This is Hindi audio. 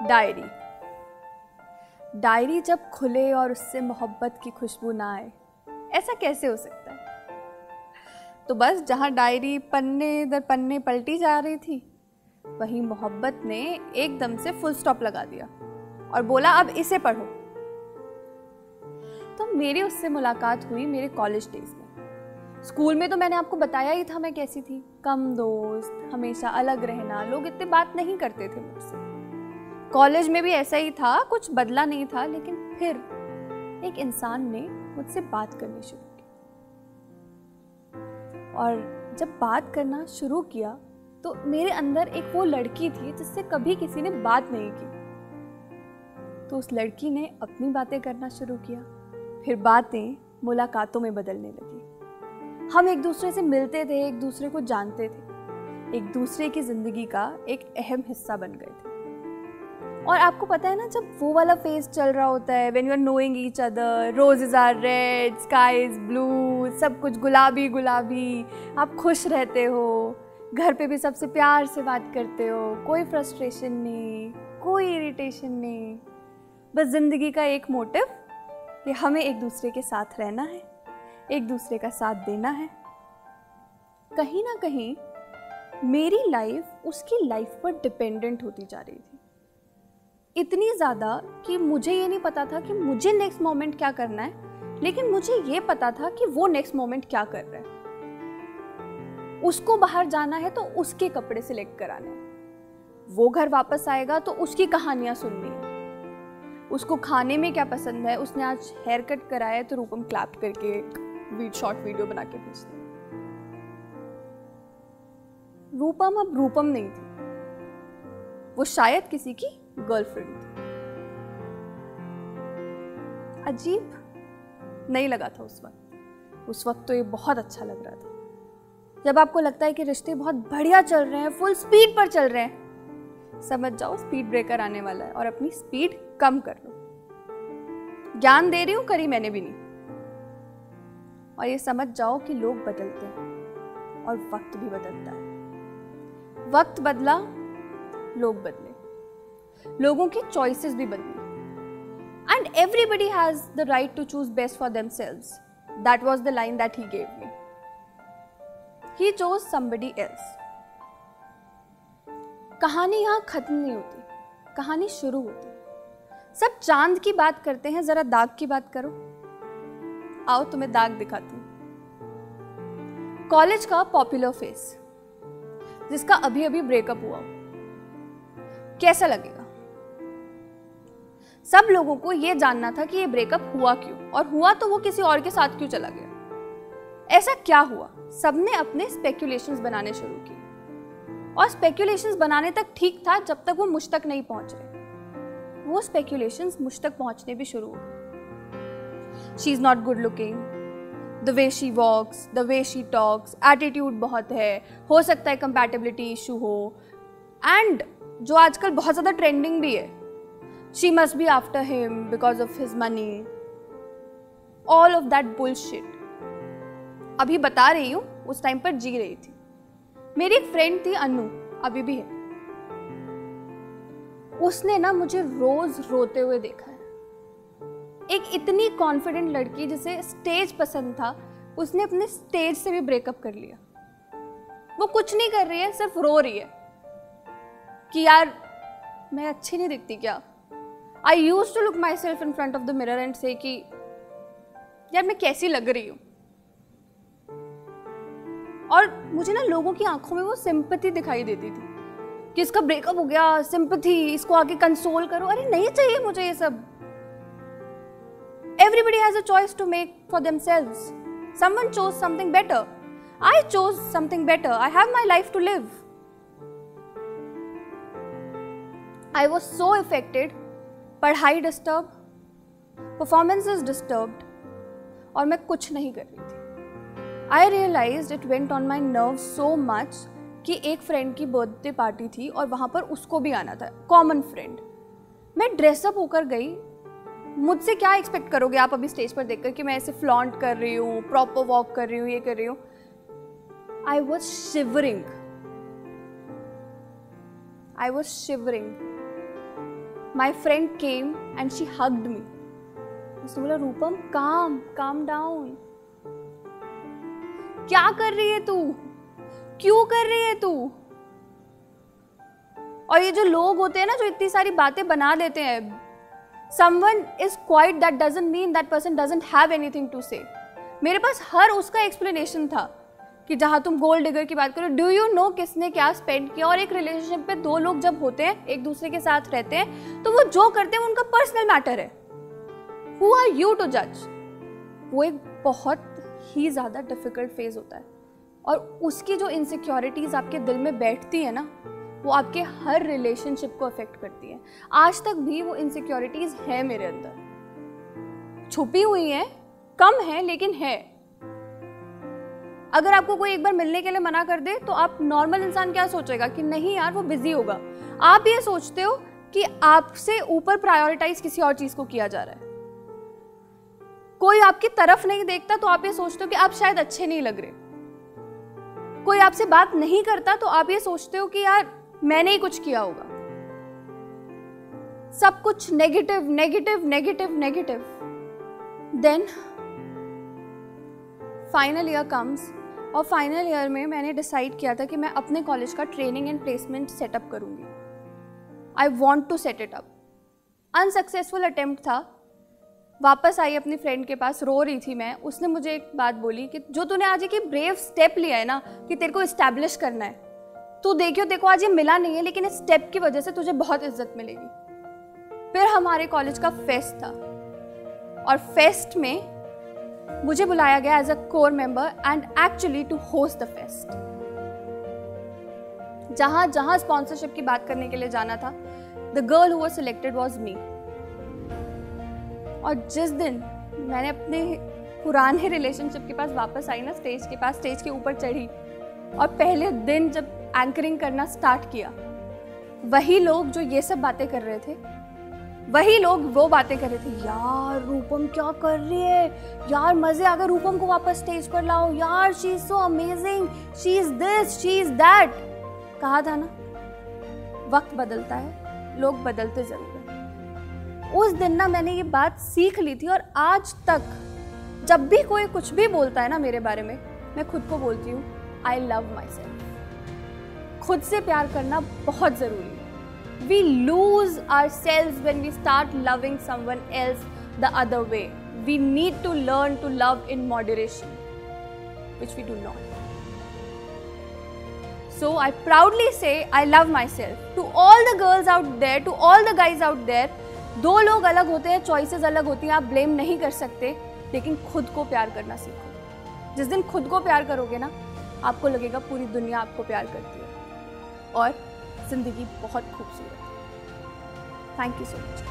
डायरी। डायरी जब खुले और उससे मोहब्बत की खुशबू ना आए, ऐसा कैसे हो सकता है? तो बस जहाँ डायरी पन्ने दर पन्ने पलटी जा रही थी, वहीं मोहब्बत ने एकदम से फुल स्टॉप लगा दिया और बोला अब इसे पढ़ो। तो मेरी उससे मुलाकात हुई मेरे कॉलेज डेज में। स्कूल में तो मैंने आपको बताया ही था मैं कैसी थी, कम दोस्त, हमेशा अलग रहना, लोग इतने बात नहीं करते थे मुझसे। कॉलेज में भी ऐसा ही था, कुछ बदला नहीं था, लेकिन फिर एक इंसान ने मुझसे बात करनी शुरू की। और जब बात करना शुरू किया तो मेरे अंदर एक वो लड़की थी जिससे कभी किसी ने बात नहीं की। तो उस लड़की ने अपनी बातें करना शुरू किया, फिर बातें मुलाकातों में बदलने लगी। हम एक दूसरे से मिलते थे, एक दूसरे को जानते थे, एक दूसरे की जिंदगी का एक अहम हिस्सा बन गए थे। और आपको पता है ना, जब वो वाला फेज चल रहा होता है, when you are knowing each other, roses are red, sky is blue, सब कुछ गुलाबी गुलाबी, आप खुश रहते हो, घर पे भी सबसे प्यार से बात करते हो, कोई फ्रस्ट्रेशन नहीं, कोई इरिटेशन नहीं, बस जिंदगी का एक मोटिव कि हमें एक दूसरे के साथ रहना है, एक दूसरे का साथ देना है। कहीं ना कहीं मेरी लाइफ उसकी लाइफ पर डिपेंडेंट होती जा रही थी, इतनी ज़्यादा कि मुझे ये नहीं पता था कि मुझे नेक्स्ट मोमेंट क्या करना है, लेकिन मुझे ये पता था कि वो नेक्स्ट मोमेंट क्या कर रहा है। उसको बाहर जाना है तो उसके कपड़े सिलेक्ट कराने हैं, वो घर वापस आएगा तो उसकी कहानियाँ सुननी है, उसको खाने में क्या पसंद है, उसने आज हेयर कट कराया है तो रूपम क्लैप करके शॉर्ट वीडियो बना के भेजती है। रूपम अब रूपम नहीं थी, वो शायद किसी की गर्लफ्रेंड थी। अजीब नहीं लगा था उस वक्त तो ये बहुत अच्छा लग रहा था। जब आपको लगता है कि रिश्ते बहुत बढ़िया चल रहे हैं, फुल स्पीड पर चल रहे हैं, समझ जाओ स्पीड ब्रेकर आने वाला है और अपनी स्पीड कम कर लो। ज्ञान दे रही हूं, करी मैंने भी नहीं। और ये समझ जाओ कि लोग बदलते हैं और वक्त भी बदलता है। वक्त बदला, लोग बदले, लोगों की चॉइसेस भी बदली। And everybody has the right to choose best for themselves. That was the line that he gave me. He chose somebody else. कहानी यहां खत्म नहीं होती, कहानी शुरू होती है। सब चांद की बात करते हैं, जरा दाग की बात करो। आओ तुम्हें दाग दिखाती हूं। कॉलेज का पॉपुलर फेस जिसका अभी अभी ब्रेकअप हुआ, कैसा लगेगा? सब लोगों को यह जानना था कि ये ब्रेकअप हुआ क्यों, और हुआ तो वो किसी और के साथ क्यों चला गया, ऐसा क्या हुआ। सबने अपने स्पेक्यूलेशंस बनाने शुरू किए, और स्पेक्यूलेशंस बनाने तक ठीक था जब तक वो मुझ तक नहीं पहुंच रहे। वो स्पेक्यूलेशंस मुझ तक पहुंचने भी शुरू हो गए। She is not good looking, the way she walks, the way she talks, attitude बहुत है, हो सकता है कंपैटिबिलिटी इशू हो, एंड जो आजकल बहुत ज्यादा ट्रेंडिंग भी है, she must be after him because of his money, all of that bullshit. अभी बता रही हूं, उस टाइम पर जी रही थी। मेरी एक फ्रेंड थी अनु, अभी भी है। उसने ना मुझे रोज रोते हुए देखा है। एक इतनी कॉन्फिडेंट लड़की जिसे स्टेज पसंद था, उसने अपने स्टेज से भी ब्रेकअप कर लिया। वो कुछ नहीं कर रही है, सिर्फ रो रही है कि यार मैं अच्छी नहीं दिखती क्या। I used to look my self in front of the mirror and say कि यार मैं कैसी लग रही हूं। और मुझे ना लोगों की आंखों में वो सिंपैथी दिखाई देती थी कि इसका ब्रेकअप हो गया, सिंपैथी, इसको आगे कंसोल करो। अरे नहीं चाहिए मुझे ये सब। Everybody has a choice to make for themselves. Someone chose something better. I chose something better. I have my life to live. I was so affected. पढ़ाई डिस्टर्ब, परफॉर्मेंसेस डिस्टर्ब्ड, और मैं कुछ नहीं कर रही थी। I realized it went on my nerves so much कि एक फ्रेंड की बर्थडे पार्टी थी और वहाँ पर उसको भी आना था, कॉमन फ्रेंड। मैं ड्रेसअप होकर गई। मुझसे क्या एक्सपेक्ट करोगे आप अभी स्टेज पर देखकर कि मैं ऐसे फ्लॉन्ट कर रही हूँ, प्रॉपर वॉक कर रही हूँ, ये कर रही हूँ। I was shivering. My friend came and she hugged मी। उसने बोला रूपम काम डाउन, क्या कर रही है तू, क्यों कर रही है तू। और ये जो लोग होते हैं ना जो इतनी सारी बातें बना देते हैं, someone is quiet that doesn't mean that person doesn't have anything to say। मेरे पास हर उसका एक्सप्लेनेशन था कि जहाँ तुम गोल्ड डिगर की बात करो, डू यू नो किसने क्या स्पेंड किया। और एक रिलेशनशिप पे दो लोग जब होते हैं, एक दूसरे के साथ रहते हैं, तो वो जो करते हैं उनका पर्सनल मैटर है। Who are you to judge? वो एक बहुत ही ज़्यादा डिफिकल्ट फेज होता है और उसकी जो इनसिक्योरिटीज़ आपके दिल में बैठती है ना, वो आपके हर रिलेशनशिप को अफेक्ट करती है। आज तक भी वो इनसिक्योरिटीज़ है मेरे अंदर, छुपी हुई हैं, कम है लेकिन है। अगर आपको कोई एक बार मिलने के लिए मना कर दे तो आप नॉर्मल इंसान क्या सोचेगा कि नहीं यार वो बिजी होगा। आप ये सोचते हो कि आपसे ऊपर प्रायोरिटाइज किसी और चीज को किया जा रहा है। कोई आपकी तरफ नहीं देखता तो आप ये सोचते हो कि आप शायद अच्छे नहीं लग रहे। कोई आपसे बात नहीं करता तो आप ये सोचते हो कि यार मैंने ही कुछ किया होगा। सब कुछ negative negative negative negative. Then final year comes और फाइनल ईयर में मैंने डिसाइड किया था कि मैं अपने कॉलेज का ट्रेनिंग एंड प्लेसमेंट सेटअप करूंगी। I want to set it up. Unsuccessful attempt था। वापस आई अपनी फ्रेंड के पास, रो रही थी मैं। उसने मुझे एक बात बोली कि जो तूने आज एक ब्रेव स्टेप लिया है ना कि तेरे को इस्टेब्लिश करना है, तू देखियो तेरे को आज ये मिला नहीं है लेकिन इस स्टेप की वजह से तुझे बहुत इज्जत मिलेगी। फिर हमारे कॉलेज का फेस्ट था और फेस्ट में मुझे बुलाया गया as a core member and actually to host the fest. जहां जहां स्पॉन्सरशिप की बात करने के लिए जाना था, the girl who was selected was me. और जिस दिन मैंने अपने पुराने रिलेशनशिप के पास वापस आई ना, स्टेज के पास, स्टेज के ऊपर चढ़ी और पहले दिन जब एंकरिंग करना स्टार्ट किया, वही लोग जो ये सब बातें कर रहे थे, वही लोग वो बातें कर रहे थे, यार रूपम क्या कर रही है, यार मजे आ गए, रूपम को वापस स्टेज पर लाओ, यार she is so amazing, she is this, she is that. कहा था ना, वक्त बदलता है, लोग बदलते जरूर हैं। उस दिन ना मैंने ये बात सीख ली थी और आज तक जब भी कोई कुछ भी बोलता है ना मेरे बारे में, मैं खुद को बोलती हूँ आई लव माई सेल्फ। खुद से प्यार करना बहुत जरूरी है। We lose our self when we start loving someone else the other way. We need to learn to love in moderation, which we do not. So I proudly say I love myself. To all the girls out there, to all the guys out there, दो लोग अलग होते हैं, चॉइसेस अलग होती हैं, आप ब्लेम नहीं कर सकते, लेकिन खुद को प्यार करना सीखो। जिस दिन खुद को प्यार करोगे ना, आपको लगेगा पूरी दुनिया आपको प्यार करती है और जिंदगी बहुत खूबसूरत है। Thank you so much.